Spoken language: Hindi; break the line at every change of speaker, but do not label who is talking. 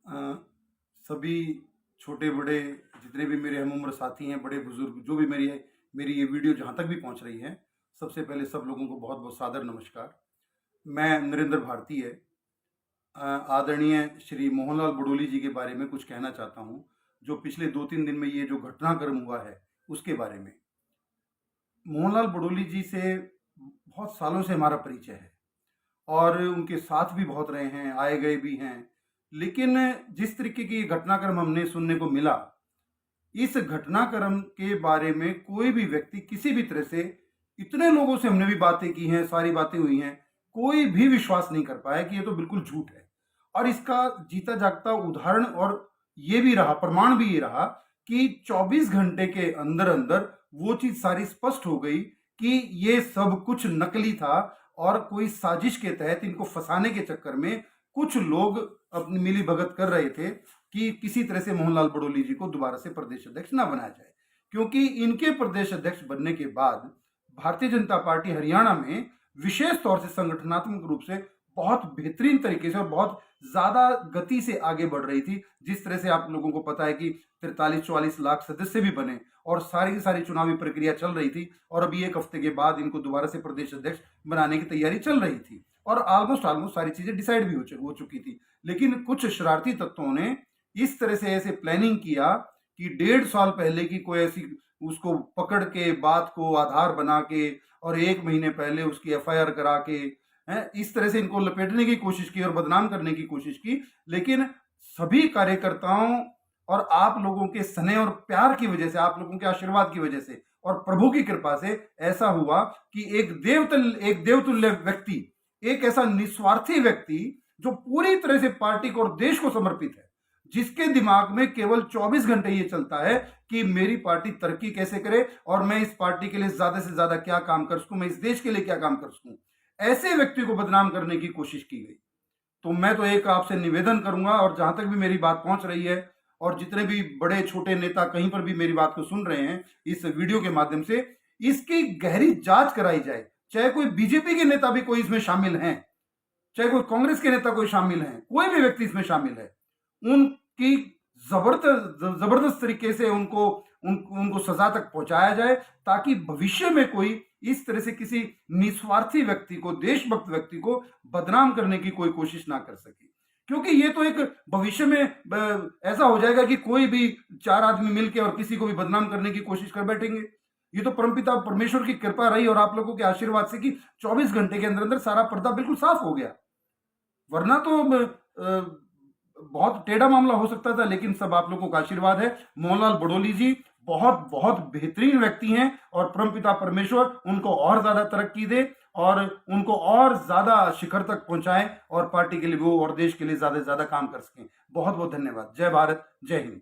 अ, सभी छोटे बड़े जितने भी मेरे हम उम्र साथी हैं, बड़े बुजुर्ग जो भी मेरी ये वीडियो जहाँ तक भी पहुँच रही है, सबसे पहले सब लोगों को बहुत बहुत सादर नमस्कार। मैं नरेंद्र भारती है, आदरणीय श्री मोहनलाल बडोली जी के बारे में कुछ कहना चाहता हूँ, जो पिछले 2-3 दिन में ये जो घटनाक्रम हुआ है उसके बारे में। मोहनलाल बडोली जी से बहुत सालों से हमारा परिचय है और उनके साथ भी बहुत रहे हैं, आए गए भी हैं। लेकिन जिस तरीके की घटनाक्रम हमने सुनने को मिला, इस घटनाक्रम के बारे में कोई भी व्यक्ति किसी भी तरह से, इतने लोगों से हमने भी बातें की हैं, सारी बातें हुई हैं, कोई भी विश्वास नहीं कर पाया कि ये तो बिल्कुल झूठ है। और इसका जीता जागता उदाहरण और ये भी रहा, प्रमाण भी ये रहा कि 24 घंटे के अंदर अंदर वो चीज सारी स्पष्ट हो गई कि ये सब कुछ नकली था और कोई साजिश के तहत इनको फंसाने के चक्कर में कुछ लोग अपनी मिली भगत कर रहे थे कि किसी तरह से मोहनलाल बडोली जी को दोबारा से प्रदेश अध्यक्ष ना बनाया जाए। क्योंकि इनके प्रदेश अध्यक्ष बनने के बाद भारतीय जनता पार्टी हरियाणा में विशेष तौर से संगठनात्मक रूप से बहुत बेहतरीन तरीके से और बहुत ज्यादा गति से आगे बढ़ रही थी। जिस तरह से आप लोगों को पता है कि 43-44 लाख सदस्य भी बने और सारी की सारी चुनावी प्रक्रिया चल रही थी और अभी एक हफ्ते के बाद इनको दोबारा से प्रदेश अध्यक्ष बनाने की तैयारी चल रही थी और ऑलमोस्ट सारी चीजें डिसाइड भी हो चुकी थी। लेकिन कुछ शरारती तत्वों ने इस तरह से ऐसे प्लानिंग किया कि 1.5 साल पहले की कोई ऐसी उसको पकड़ के बात को आधार बना के और 1 महीने पहले उसकी एफआईआर करा के इस तरह से इनको लपेटने की कोशिश की और बदनाम करने की कोशिश की। लेकिन सभी कार्यकर्ताओं और आप लोगों के स्नेह और प्यार की वजह से, आप लोगों के आशीर्वाद की वजह से और प्रभु की कृपा से ऐसा हुआ कि एक देवतुल्य व्यक्ति, एक ऐसा निस्वार्थी व्यक्ति जो पूरी तरह से पार्टी को और देश को समर्पित है, जिसके दिमाग में केवल 24 घंटे ये चलता है कि मेरी पार्टी तरक्की कैसे करे और मैं इस पार्टी के लिए ज्यादा से ज्यादा क्या काम कर सकूं, मैं इस देश के लिए क्या काम कर सकूं, ऐसे व्यक्ति को बदनाम करने की कोशिश की गई। तो मैं तो एक आपसे निवेदन करूंगा और जहां तक भी मेरी बात पहुंच रही है और जितने भी बड़े छोटे नेता कहीं पर भी मेरी बात को सुन रहे हैं इस वीडियो के माध्यम से, इसकी गहरी जांच कराई जाए। चाहे कोई बीजेपी के नेता भी कोई इसमें शामिल हैं, चाहे कोई कांग्रेस के नेता कोई शामिल है, कोई भी व्यक्ति इसमें शामिल है, उनकी जबरदस्त तरीके से उनको सजा तक पहुंचाया जाए ताकि भविष्य में कोई इस तरह से किसी निस्वार्थी व्यक्ति को, देशभक्त व्यक्ति को बदनाम करने की कोई कोशिश ना कर सके। क्योंकि ये तो एक भविष्य में ऐसा हो जाएगा कि कोई भी 4 आदमी मिलकर और किसी को भी बदनाम करने की कोशिश कर बैठेंगे। ये तो परमपिता परमेश्वर की कृपा रही और आप लोगों के आशीर्वाद से कि 24 घंटे के अंदर अंदर सारा पर्दा बिल्कुल साफ हो गया। वरना तो बहुत टेढ़ा मामला हो सकता था। लेकिन सब आप लोगों का आशीर्वाद है। मोहनलाल बडोली जी बहुत बहुत बेहतरीन व्यक्ति हैं और परमपिता परमेश्वर उनको और ज्यादा तरक्की दे और उनको और ज्यादा शिखर तक पहुंचाए और पार्टी के लिए वो और देश के लिए ज्यादा से ज्यादा काम कर सकें। बहुत बहुत धन्यवाद। जय भारत, जय हिंद।